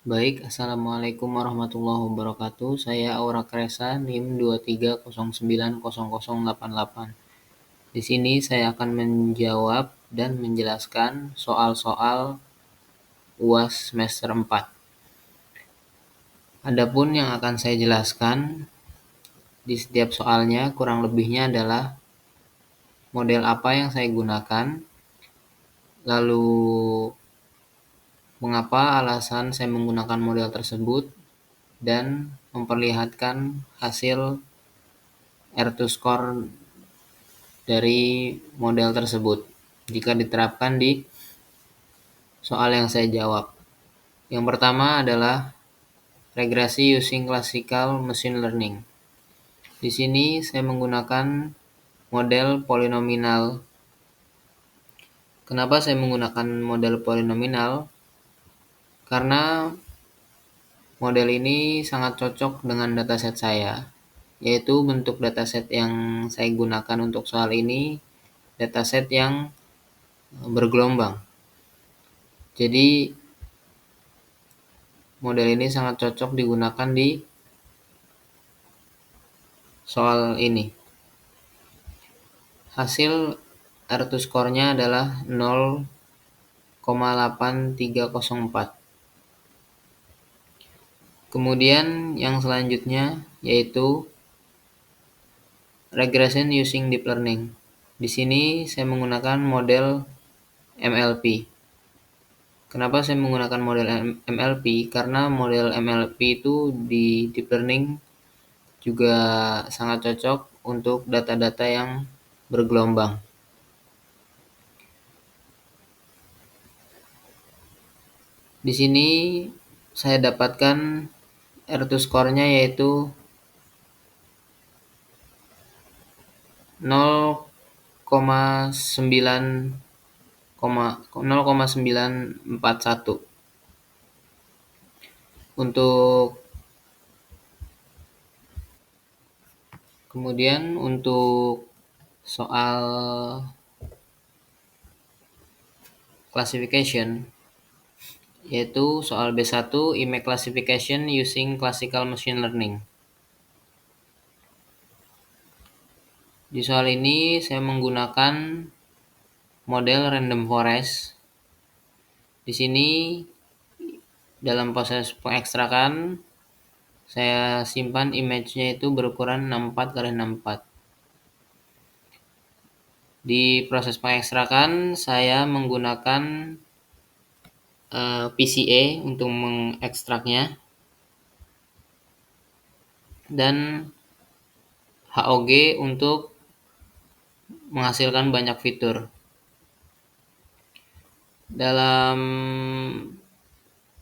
Baik, Assalamualaikum warahmatullahi wabarakatuh. Saya Aura Kresa, NIM 23090088. Di sini saya akan menjawab dan menjelaskan soal-soal UAS semester 4. Adapun yang akan saya jelaskan di setiap soalnya kurang lebihnya adalah model apa yang saya gunakan, lalu mengapa alasan saya menggunakan model tersebut, dan memperlihatkan hasil R2 score dari model tersebut jika diterapkan di soal yang saya jawab. Yang pertama adalah regresi using classical machine learning. Di sini saya menggunakan model polinomial. Kenapa saya menggunakan model polinomial? Karena model ini sangat cocok dengan dataset saya, yaitu bentuk dataset yang saya gunakan untuk soal ini dataset yang bergelombang. Jadi model ini sangat cocok digunakan di soal ini. Hasil R2 score-nya adalah 0,8304. Kemudian yang selanjutnya yaitu regression using deep learning. Di sini saya menggunakan model MLP. Kenapa saya menggunakan model MLP? Karena model MLP itu di deep learning juga sangat cocok untuk data-data yang bergelombang. Di sini saya dapatkan R2 score-nya yaitu 0,941. Untuk kemudian untuk soal classification yaitu soal B1 image classification using classical machine learning. Di soal ini saya menggunakan model random forest. Di sini dalam proses pengekstrakan saya simpan image-nya itu berukuran 64x64. Di proses pengekstrakan saya menggunakan PCA untuk mengekstraknya dan HOG untuk menghasilkan banyak fitur. Dalam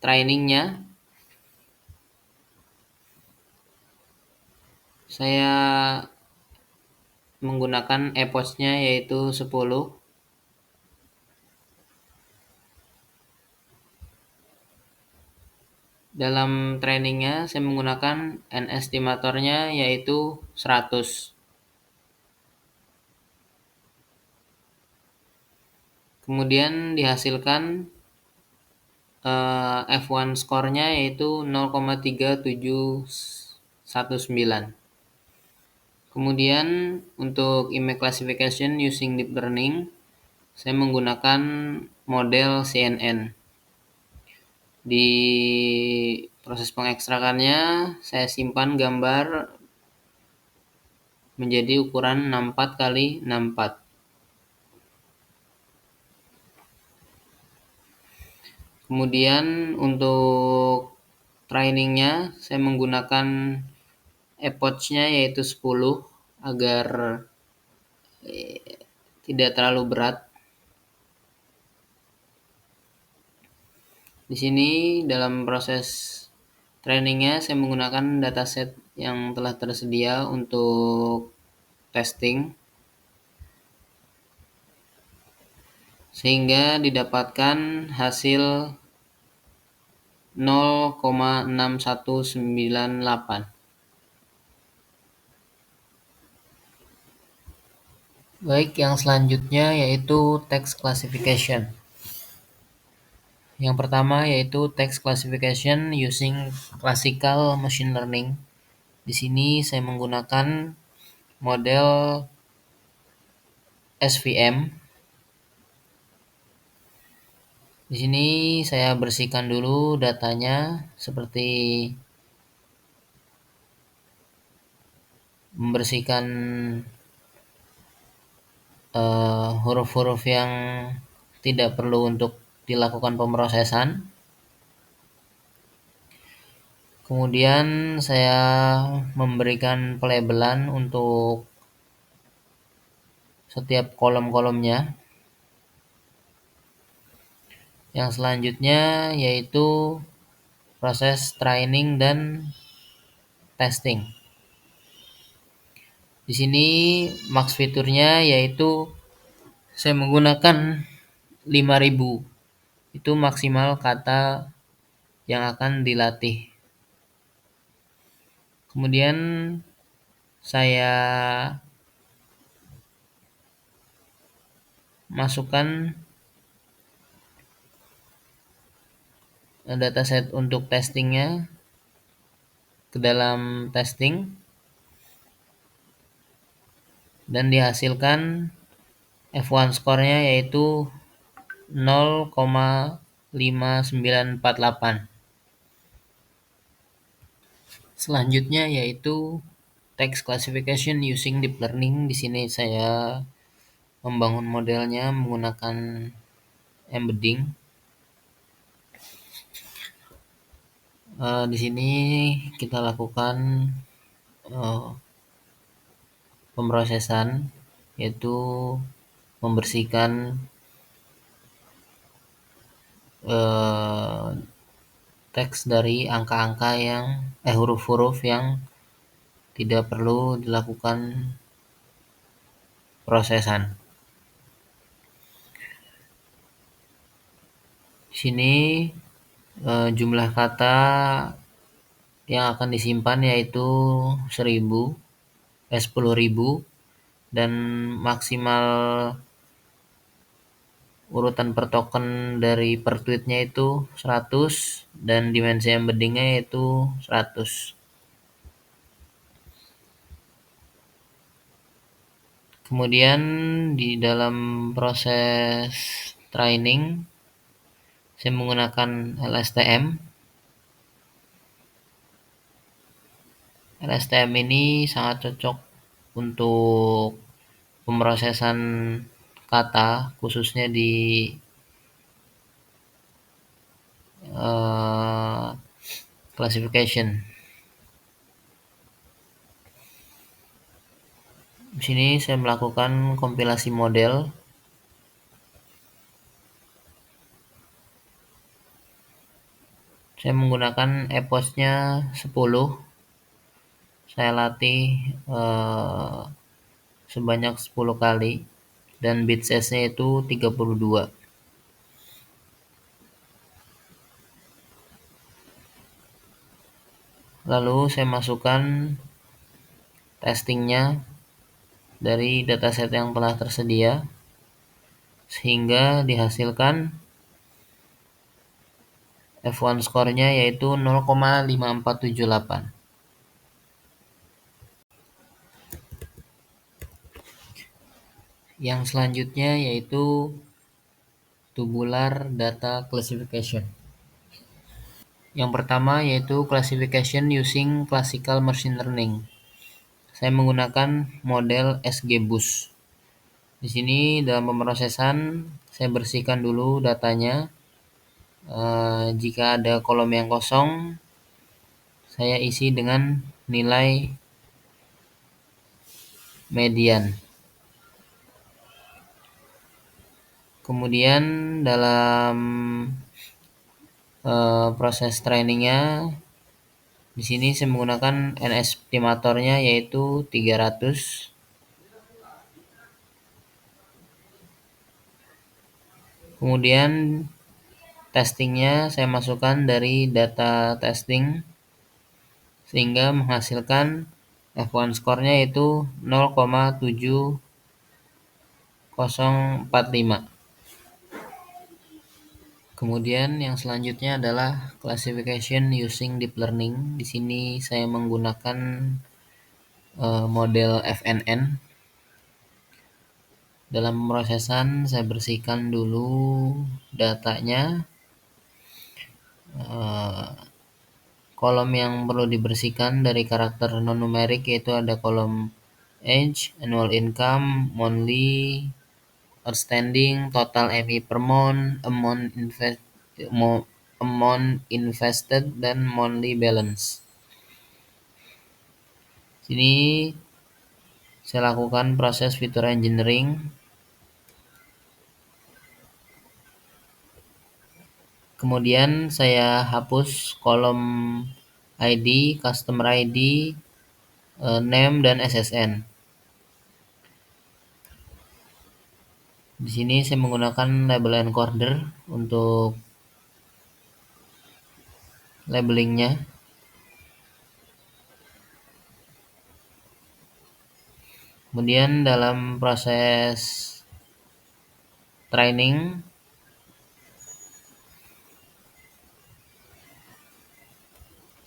trainingnya saya menggunakan epoch-nya yaitu 10. Dalam trainingnya saya menggunakan N estimatornya yaitu 100. Kemudian dihasilkan F1 score-nya yaitu 0,3719. Kemudian untuk image classification using deep learning saya menggunakan model CNN. Di proses pengekstrakannya saya simpan gambar menjadi ukuran 64x64. Kemudian untuk trainingnya saya menggunakan epoch-nya yaitu 10 agar tidak terlalu berat. Di sini dalam proses trainingnya saya menggunakan dataset yang telah tersedia untuk testing sehingga didapatkan hasil 0,6198. Baik, yang selanjutnya yaitu text classification. Yang pertama yaitu text classification using classical machine learning. Di sini saya menggunakan model SVM. Di sini saya bersihkan dulu datanya seperti membersihkan huruf-huruf yang tidak perlu untuk dilakukan pemrosesan. Kemudian saya memberikan pelabelan untuk setiap kolom-kolomnya. Yang selanjutnya yaitu proses training dan testing. Di sini max fiturnya yaitu saya menggunakan 5000. Itu maksimal kata yang akan dilatih. Kemudian saya masukkan dataset untuk testingnya ke dalam testing dan dihasilkan F1 skornya yaitu 0,5948. Selanjutnya yaitu text classification using deep learning. Di sini saya membangun modelnya menggunakan embedding. Di sini kita lakukan pemrosesan yaitu membersihkan teks dari angka-angka yang huruf-huruf yang tidak perlu dilakukan prosesan. Di sini jumlah kata yang akan disimpan yaitu 10.000 dan maksimal urutan per token dari per tweetnya itu 100 dan dimensi embeddingnya yaitu 100. Kemudian di dalam proses training saya menggunakan LSTM. LSTM ini sangat cocok untuk pemrosesan kata khususnya di classification. Di sini saya melakukan kompilasi model. Saya menggunakan eposnya 10. Saya latih sebanyak 10 kali dan bit size-nya itu 32. Lalu saya masukkan testingnya dari dataset yang telah tersedia sehingga dihasilkan F1 skornya yaitu 0,5478. Yang selanjutnya yaitu tubular data classification. Yang pertama yaitu classification using classical machine learning. Saya menggunakan model SGBoost. Di sini dalam pemrosesan saya bersihkan dulu datanya. Jika ada kolom yang kosong, saya isi dengan nilai median. Kemudian dalam proses trainingnya, di sini saya menggunakan NS estimatornya yaitu 300. Kemudian testingnya saya masukkan dari data testing sehingga menghasilkan F1 skornya yaitu 0,7045. Kemudian yang selanjutnya adalah classification using deep learning. Di sini saya menggunakan model FNN. Dalam pemrosesan saya bersihkan dulu datanya. Kolom yang perlu dibersihkan dari karakter non-numerik yaitu ada kolom age, annual income, monthly, outstanding, total MI per month, amount invested, dan monthly balance. Sini saya lakukan proses fitur engineering. Kemudian saya hapus kolom ID, customer ID, name, dan SSN. Di sini saya menggunakan label encoder untuk labelingnya. Kemudian dalam proses training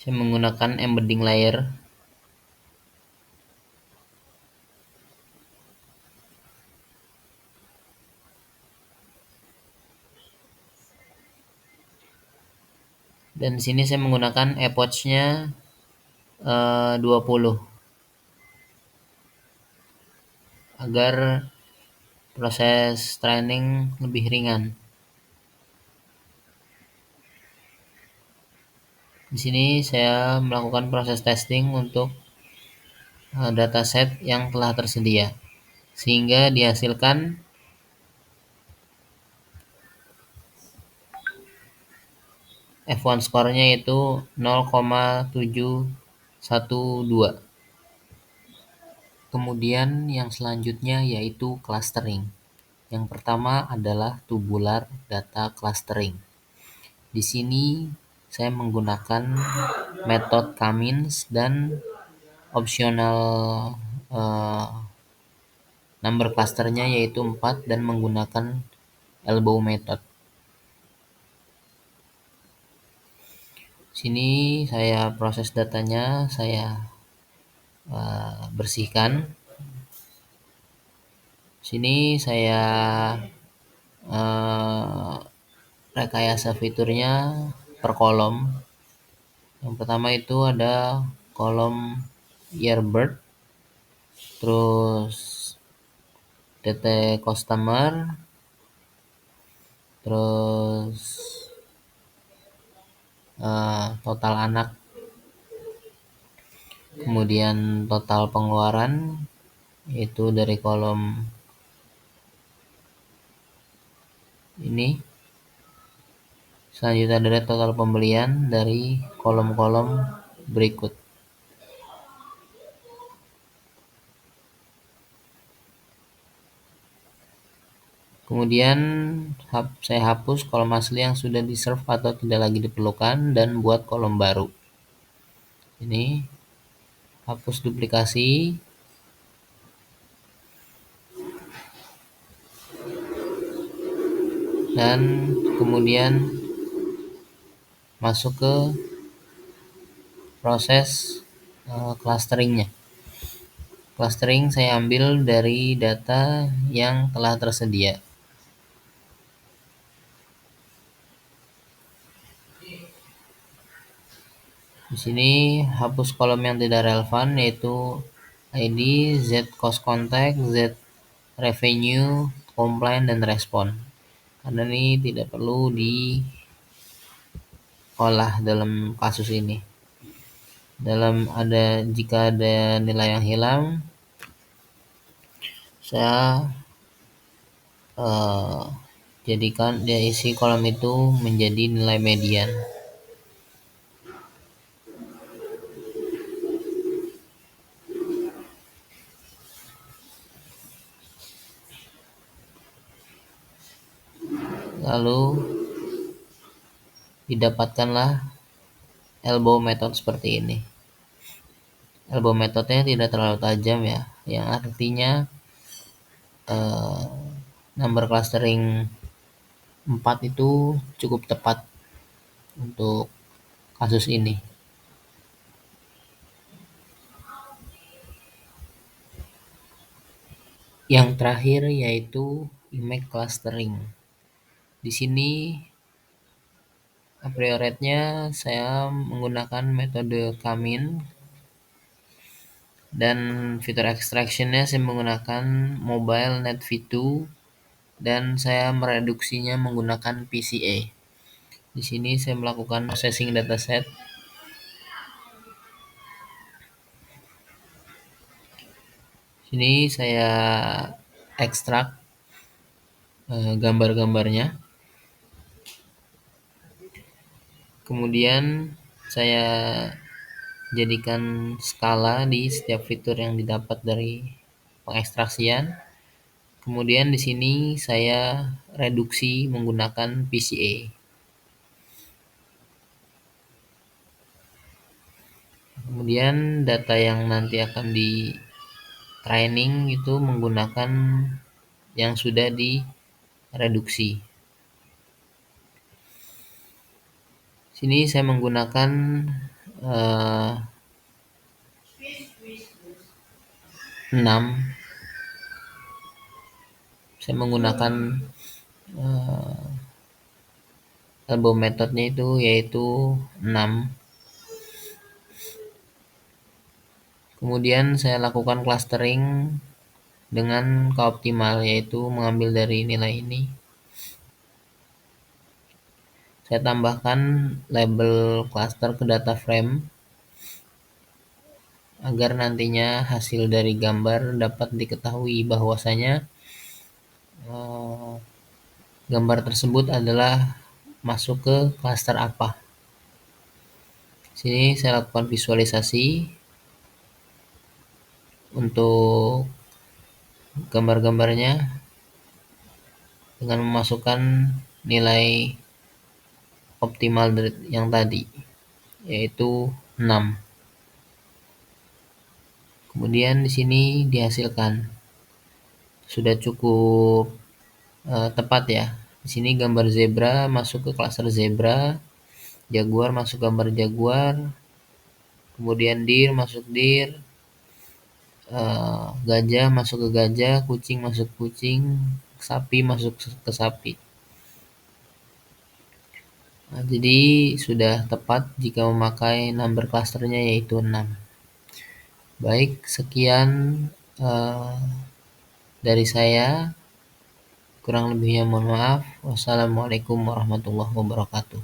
saya menggunakan embedding layer. Dan di sini saya menggunakan epoch-nya 20 agar proses training lebih ringan. Di sini saya melakukan proses testing untuk dataset yang telah tersedia sehingga dihasilkan F1 skornya itu 0,712. Kemudian yang selanjutnya yaitu clustering. Yang pertama adalah tubular data clustering. Di sini saya menggunakan metode K-means dan opsional number clusternya yaitu 4 dan menggunakan elbow method. Sini saya proses datanya, saya bersihkan. Sini saya rekayasa fiturnya per kolom. Yang pertama itu ada kolom yearbird, terus DT customer, terus total anak, kemudian total pengeluaran itu dari kolom ini. Selanjutnya ada total pembelian dari kolom-kolom berikut. Kemudian saya hapus kolom asli yang sudah di-serve atau tidak lagi diperlukan dan buat kolom baru. Ini hapus duplikasi. Dan kemudian masuk ke proses clusteringnya. Clustering saya ambil dari data yang telah tersedia. Di sini hapus kolom yang tidak relevan yaitu ID, Z cost contact, Z revenue, complaint, dan respon. Karena ini tidak perlu diolah dalam kasus ini. Jika ada nilai yang hilang, saya jadikan dia isi kolom itu menjadi nilai median. Lalu didapatkanlah elbow method seperti ini. Elbow methodnya tidak terlalu tajam ya, yang artinya number clustering 4 itu cukup tepat untuk kasus ini. Yang terakhir yaitu image clustering. Di sini a prioritnya saya menggunakan metode Kamin, dan fitur extraction-nya saya menggunakan Mobile Net V2, dan saya mereduksinya menggunakan PCA. Di sini saya melakukan processing dataset. Sini saya ekstrak gambar-gambarnya. Kemudian saya jadikan skala di setiap fitur yang didapat dari pengekstraksian. Kemudian di sini saya reduksi menggunakan PCA. Kemudian data yang nanti akan di training itu menggunakan yang sudah direduksi. Sini saya menggunakan 6. Saya menggunakan album metodenya itu yaitu 6. Kemudian saya lakukan clustering dengan optimal, yaitu mengambil dari nilai ini. Saya tambahkan label cluster ke data frame agar nantinya hasil dari gambar dapat diketahui bahwasanya gambar tersebut adalah masuk ke cluster apa. Sini saya lakukan visualisasi untuk gambar-gambarnya dengan memasukkan nilai optimal yang tadi, yaitu 6. Kemudian di sini dihasilkan sudah cukup tepat ya. Di sini gambar zebra masuk ke klaster zebra, jaguar masuk gambar jaguar, kemudian deer masuk deer, gajah masuk ke gajah, kucing masuk kucing, sapi masuk ke sapi. Nah, jadi sudah tepat jika memakai number clusternya yaitu 6. Baik, sekian dari saya. Kurang lebihnya mohon maaf. Wassalamualaikum warahmatullahi wabarakatuh.